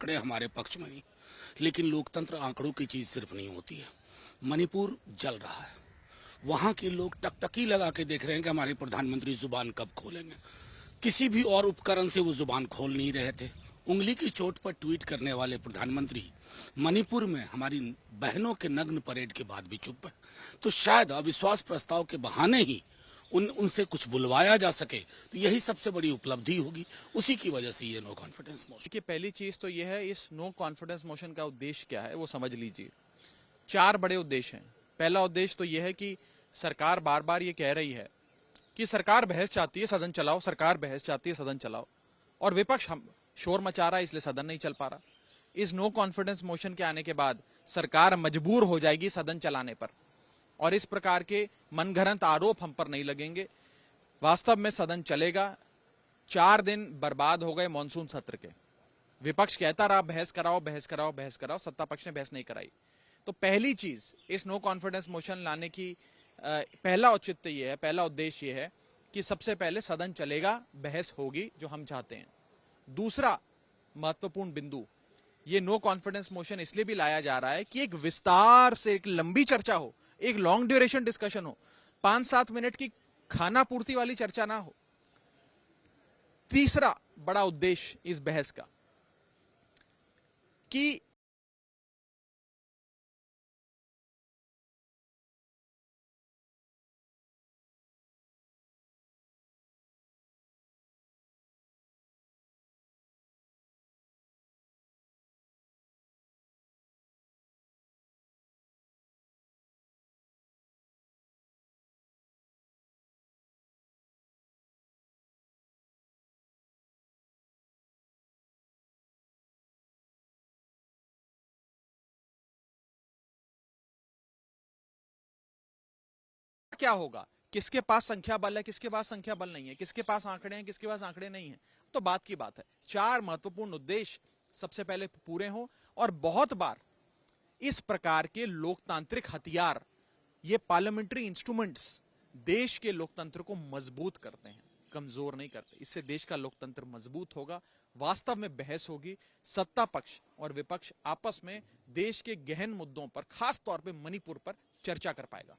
आंकड़े हमारे पक्ष में नहीं, लेकिन लोकतंत्र आंकड़ों की चीज सिर्फ नहीं होती है। मणिपुर जल रहा है, वहां के लोग टकटकी लगा के देख रहे हैं कि हमारे प्रधानमंत्री जुबान कब खोलेंगे। किसी भी और उपकरण से वो जुबान खोल नहीं रहे थे। उंगली की चोट पर ट्वीट करने वाले प्रधानमंत्री मणिपुर में हमारी बहनों के नग्न परेड के बाद भी चुप है। तो शायद अविश्वास प्रस्ताव के बहाने ही उनसे कुछ बुलवाया जा सके, तो यही सबसे बड़ी उपलब्धि होगी। उसी की वजह से ये नो कॉन्फिडेंस मोशन। देखिए, पहली चीज तो यह है, इस नो कॉन्फिडेंस मोशन का उद्देश्य क्या है वो समझ लीजिए। 4 बड़े उद्देश्य हैं। पहला उद्देश्य तो यह है कि सरकार बार बार ये कह रही है कि सरकार बहस चाहती है सदन चलाओ, सरकार बहस चाहती है सदन चलाओ, और विपक्ष हम शोर मचा रहा है, इसलिए सदन नहीं चल पा रहा। इस नो कॉन्फिडेंस मोशन के आने के बाद सरकार मजबूर हो जाएगी सदन चलाने पर, और इस प्रकार के मनगढ़ंत आरोप हम पर नहीं लगेंगे। वास्तव में सदन चलेगा। 4 दिन बर्बाद हो गए मॉनसून सत्र के। विपक्ष कहता रहा बहस कराओ, बहस कराओ, बहस कराओ, सत्ता पक्ष ने बहस नहीं कराई। तो पहली चीज इस नो कॉन्फिडेंस मोशन लाने की पहला औचित्य यह है, पहला उद्देश्य यह है कि सबसे पहले सदन चलेगा, बहस होगी, जो हम चाहते हैं। दूसरा महत्वपूर्ण बिंदु, ये नो कॉन्फिडेंस मोशन इसलिए भी लाया जा रहा है कि एक विस्तार से एक लंबी चर्चा हो, एक लॉन्ग ड्यूरेशन डिस्कशन हो, 5-7 मिनट की खाना पूर्ति वाली चर्चा ना हो। तीसरा बड़ा उद्देश्य इस बहस का कि क्या होगा, किसके पास संख्या बल है, किसके पास संख्या बल नहीं है, किसके पास आंकड़े हैं, किसके पास आंकड़े नहीं है, तो बात की बात है। 4 महत्वपूर्ण उद्देश्य सबसे पहले पूरे हों, और बहुत बार इस प्रकार के लोकतांत्रिक हथियार, ये पार्लियामेंट्री इंस्ट्रूमेंट्स देश के लोकतंत्र को मजबूत करते हैं, कमजोर नहीं करते। इससे देश का लोकतंत्र मजबूत होगा, वास्तव में बहस होगी, सत्ता पक्ष और विपक्ष आपस में देश के गहन मुद्दों पर, खास तौर पे मणिपुर पर चर्चा कर पाएगा।